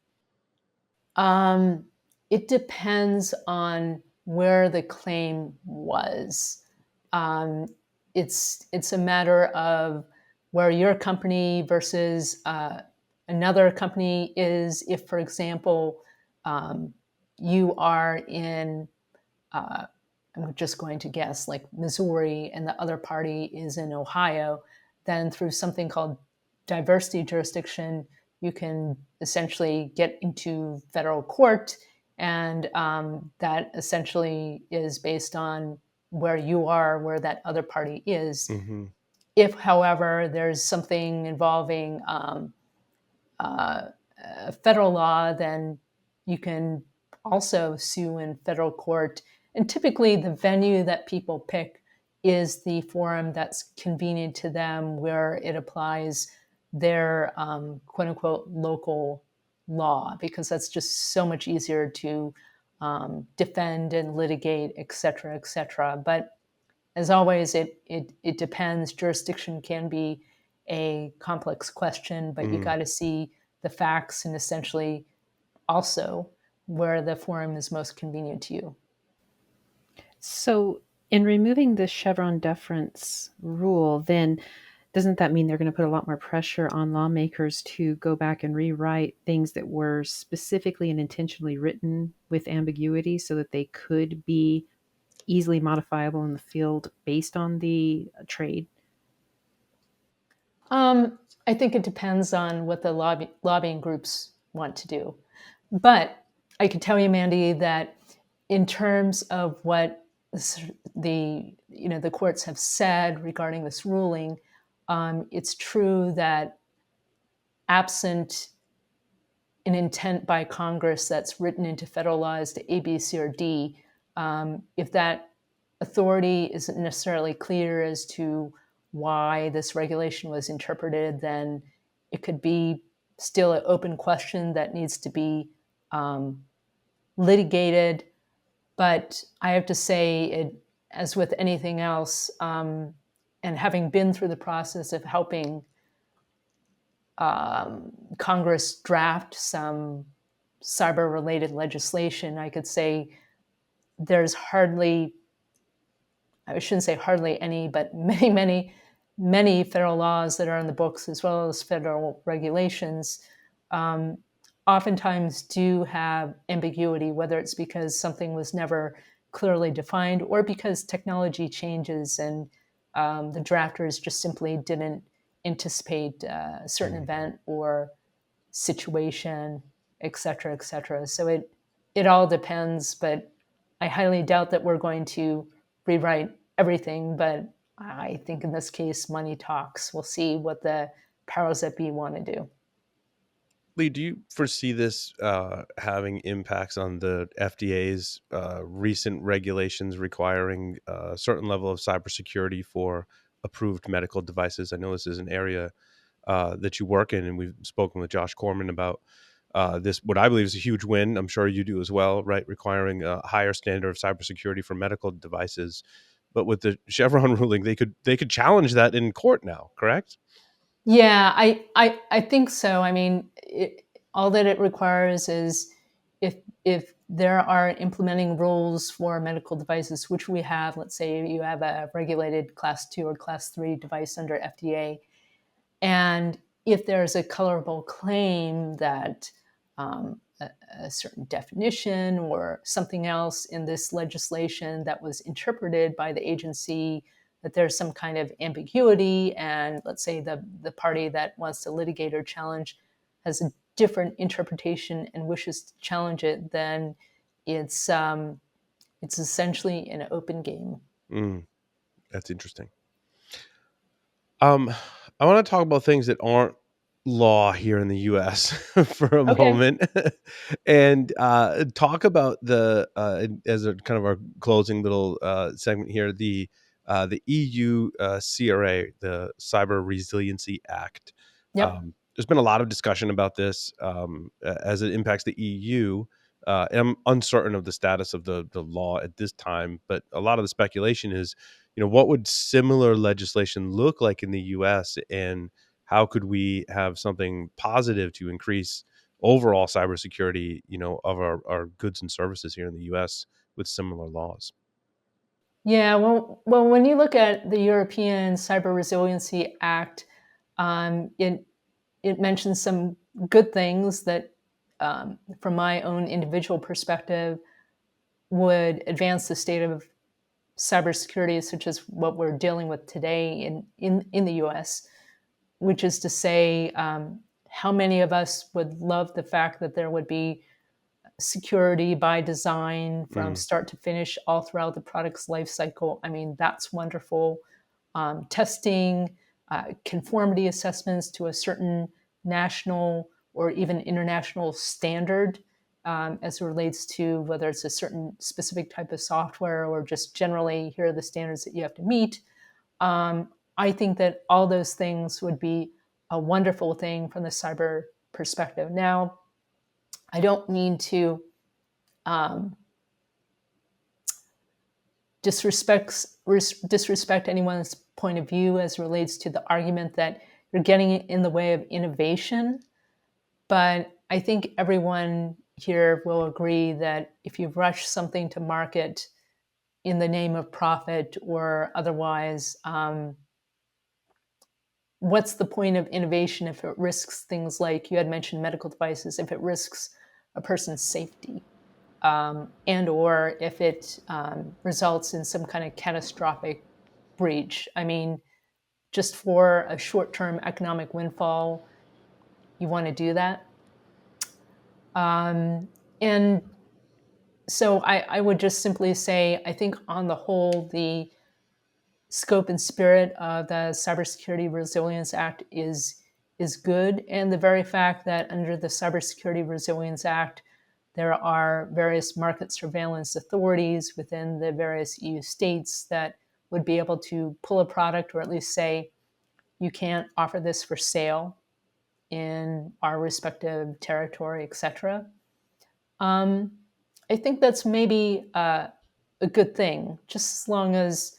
S4: Um, it depends on where the claim was. Um, it's a matter of where your company versus another company is. If, for example, you are in, I'm just going to guess, like Missouri, and the other party is in Ohio, then through something called diversity jurisdiction, you can essentially get into federal court, and that essentially is based on where you are, where that other party is.
S1: Mm-hmm.
S4: If, however, there's something involving federal law, then you can also sue in federal court. And typically, the venue that people pick is the forum that's convenient to them, where it applies their quote unquote local law, because that's just so much easier to defend and litigate, et cetera, et cetera. But as always, it depends. Jurisdiction can be a complex question, but you
S1: Mm.
S4: got to see the facts and essentially also where the forum is most convenient to you.
S3: So, in removing the Chevron deference rule, then doesn't that mean they're going to put a lot more pressure on lawmakers to go back and rewrite things that were specifically and intentionally written with ambiguity so that they could be easily modifiable in the field based on the trade?
S4: I think it depends on what the lobbying groups want to do. But I can tell you, Mandy, that in terms of what the courts have said regarding this ruling, it's true that absent an intent by Congress that's written into federal laws to A, B, C, or D, if that authority isn't necessarily clear as to why this regulation was interpreted, then it could be still an open question that needs to be um, litigated. But I have to say, as with anything else, and having been through the process of helping Congress draft some cyber related legislation, I could say there's hardly, I shouldn't say hardly any, but many, many, many federal laws that are in the books, as well as federal regulations, um, oftentimes do have ambiguity, whether it's because something was never clearly defined or because technology changes and the drafters just simply didn't anticipate a certain
S1: Mm.
S4: event or situation, et cetera, et cetera. So it all depends, but I highly doubt that we're going to rewrite everything. But I think in this case, money talks. We'll see what the powers that be want to do.
S1: Lee, do you foresee this having impacts on the FDA's recent regulations requiring a certain level of cybersecurity for approved medical devices? I know this is an area that you work in, and we've spoken with Josh Corman about this, what I believe is a huge win. I'm sure you do as well, right? Requiring a higher standard of cybersecurity for medical devices. But with the Chevron ruling, they could challenge that in court now, correct?
S4: Yeah, I think so. I mean, all that it requires is if there are implementing rules for medical devices, which we have, let's say you have a regulated class 2 or class 3 device under FDA, and if there's a colorable claim that a certain definition or something else in this legislation that was interpreted by the agency, that there's some kind of ambiguity, and let's say the party that wants to litigate or challenge has a different interpretation and wishes to challenge it, then it's essentially an open game.
S1: Mm, that's interesting. Um, I want to talk about things that aren't law here in the U.S. for a
S4: Okay.
S1: moment, and talk about as a kind of our closing little segment here, the EU CRA, the Cyber Resiliency Act.
S4: Yep.
S1: There's been a lot of discussion about this as it impacts the EU. And I'm uncertain of the status of the law at this time, but a lot of the speculation is, what would similar legislation look like in the US, and how could we have something positive to increase overall cybersecurity, of our goods and services here in the US with similar laws?
S4: Yeah, well, when you look at the European Cyber Resiliency Act, it mentions some good things that, from my own individual perspective, would advance the state of cybersecurity, such as what we're dealing with today in the US, which is to say, how many of us would love the fact that there would be security by design from
S1: Mm,
S4: start to finish all throughout the product's life cycle. I mean, that's wonderful. Testing, conformity assessments to a certain national or even international standard as it relates to whether it's a certain specific type of software or just generally here are the standards that you have to meet. I think that all those things would be a wonderful thing from the cyber perspective. Now, I don't mean to um, disrespect anyone's point of view as it relates to the argument that you're getting in the way of innovation. But I think everyone here will agree that if you rush something to market in the name of profit or otherwise, what's the point of innovation if it risks things like you had mentioned medical devices, if it risks a person's safety? And or if it results in some kind of catastrophic breach. I mean, just for a short-term economic windfall, you want to do that. And so I would just simply say, I think on the whole, the scope and spirit of the Cybersecurity Resilience Act is good, and the very fact that under the Cybersecurity Resilience Act, there are various market surveillance authorities within the various EU states that would be able to pull a product or at least say, you can't offer this for sale in our respective territory, etc. I think that's maybe a good thing, just as long as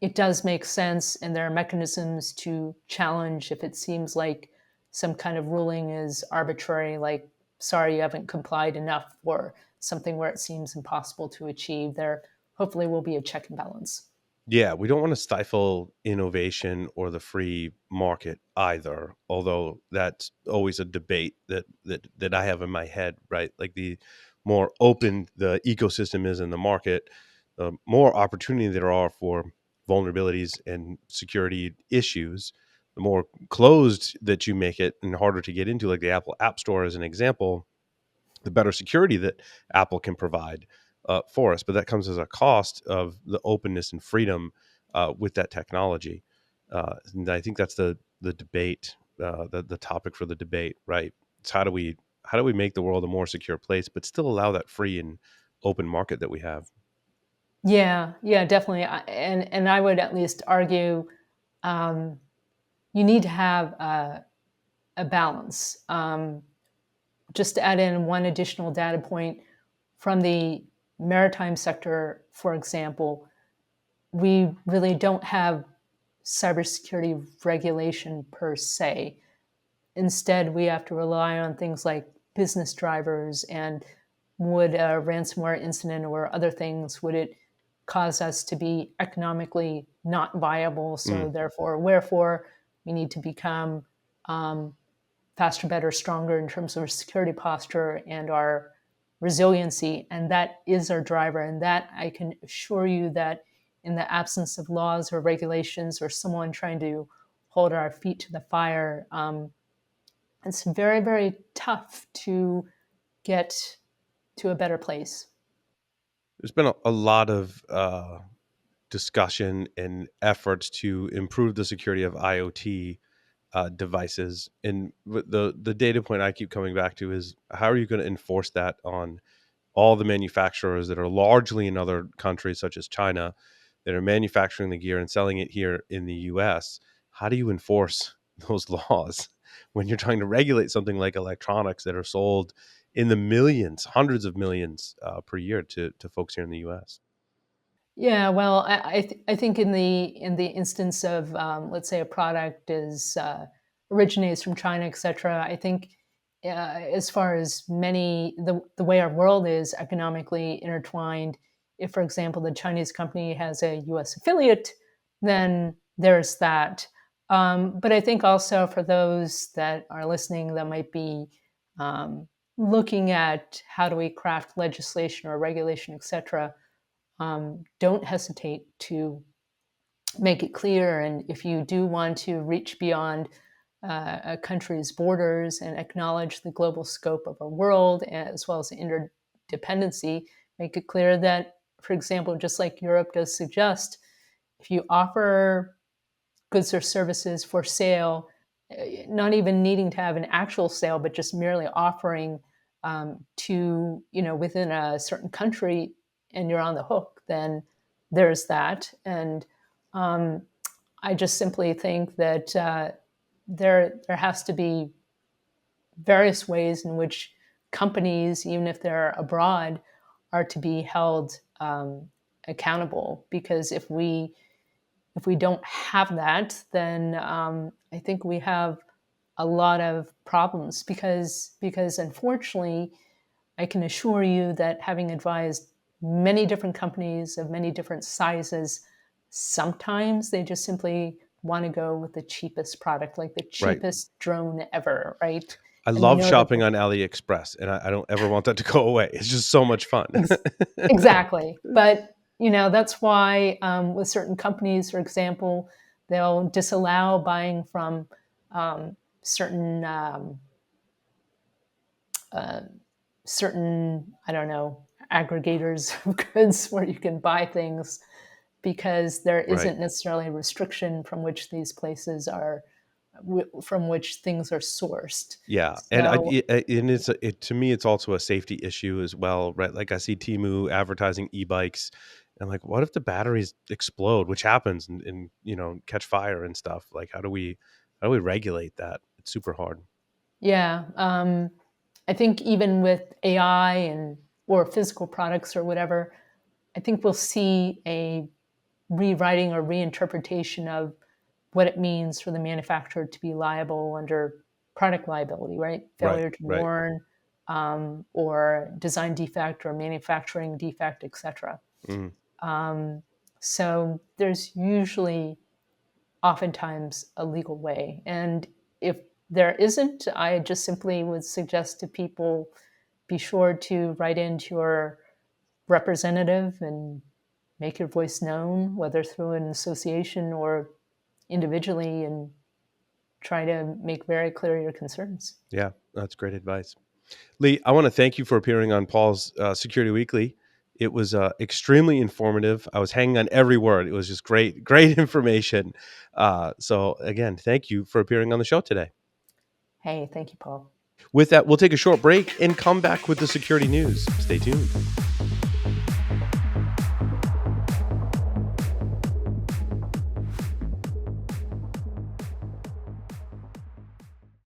S4: it does make sense and there are mechanisms to challenge if it seems like some kind of ruling is arbitrary, like, sorry, you haven't complied enough, or something where it seems impossible to achieve. There hopefully will be a check and balance.
S1: Yeah, we don't want to stifle innovation or the free market either, although that's always a debate that I have in my head, right? Like the more open the ecosystem is in the market, the more opportunity there are for vulnerabilities and security issues. The more closed that you make it and harder to get into, like the Apple App Store as an example, the better security that Apple can provide for us. But that comes as a cost of the openness and freedom with that technology. And I think that's the debate, the topic for the debate, right? It's how do we make the world a more secure place, but still allow that free and open market that we have.
S4: Yeah, definitely. And I would at least argue you need to have a balance. Just to add in one additional data point from the maritime sector, for example, we really don't have cybersecurity regulation per se. Instead, we have to rely on things like business drivers and would a ransomware incident or other things, would it cause us to be economically not viable? So
S1: Mm.
S4: therefore, wherefore, we need to become faster, better, stronger in terms of our security posture and our resiliency. And that is our driver. And that I can assure you that in the absence of laws or regulations or someone trying to hold our feet to the fire, it's very, very tough to get to a better place.
S1: There's been a lot of discussion and efforts to improve the security of IoT devices. And the data point I keep coming back to is how are you going to enforce that on all the manufacturers that are largely in other countries such as China that are manufacturing the gear and selling it here in the US? How do you enforce those laws when you're trying to regulate something like electronics that are sold in the millions, hundreds of millions per year to folks here in the US?
S4: Yeah, well, I think in the instance of let's say a product is originates from China, etc. I think as far as the way our world is economically intertwined, if for example the Chinese company has a U.S. affiliate, then there's that. But I think also for those that are listening that might be looking at how do we craft legislation or regulation, etc. Don't hesitate to make it clear. And if you do want to reach beyond a country's borders and acknowledge the global scope of our world, as well as interdependency, make it clear that, for example, just like Europe does suggest, if you offer goods or services for sale not even needing to have an actual sale, but just merely offering to, within a certain country, and you're on the hook, then there's that. And um, I just simply think that there has to be various ways in which companies, even if they're abroad, are to be held accountable. Because if we don't have that, then I think we have a lot of problems. Because unfortunately, I can assure you that having advised many different companies of many different sizes, sometimes they just simply want to go with the cheapest product, like the
S1: Right.
S4: cheapest drone ever, right?
S1: I
S4: And they
S1: love
S4: know that
S1: shopping on AliExpress, and I don't ever want that to go away. It's just so much fun.
S4: exactly. But that's why with certain companies, for example, they'll disallow buying from certain certain, I don't know, aggregators of goods where you can buy things, because there
S1: Right.
S4: isn't necessarily a restriction from which these places are, from which things are sourced.
S1: Yeah, and
S4: So
S1: to me, it's also a safety issue as well, right? Like I see Temu advertising e-bikes, and like, what if the batteries explode, which happens, and catch fire and stuff? Like, how do we regulate that? It's super hard.
S4: yeah, I think even with AI and or physical products or whatever, I think we'll see a rewriting or reinterpretation of what it means for the manufacturer to be liable under product liability, right?
S1: Right,
S4: Failure to
S1: right.
S4: warn, or design defect or manufacturing defect, etc.
S1: Mm,
S4: So there's usually, oftentimes, a legal way. And if there isn't, I just simply would suggest to people, be sure to write into your representative and make your voice known, whether through an association or individually, and try to make very clear your concerns.
S1: yeah, that's great advice. Lee, I want to thank you for appearing on Paul's Security Weekly. It was extremely informative. I was hanging on every word. It was just great, great information. So again, thank you for appearing on the show today.
S4: Hey, thank you, Paul.
S1: With that, we'll take a short break and come back with the security news. Stay tuned.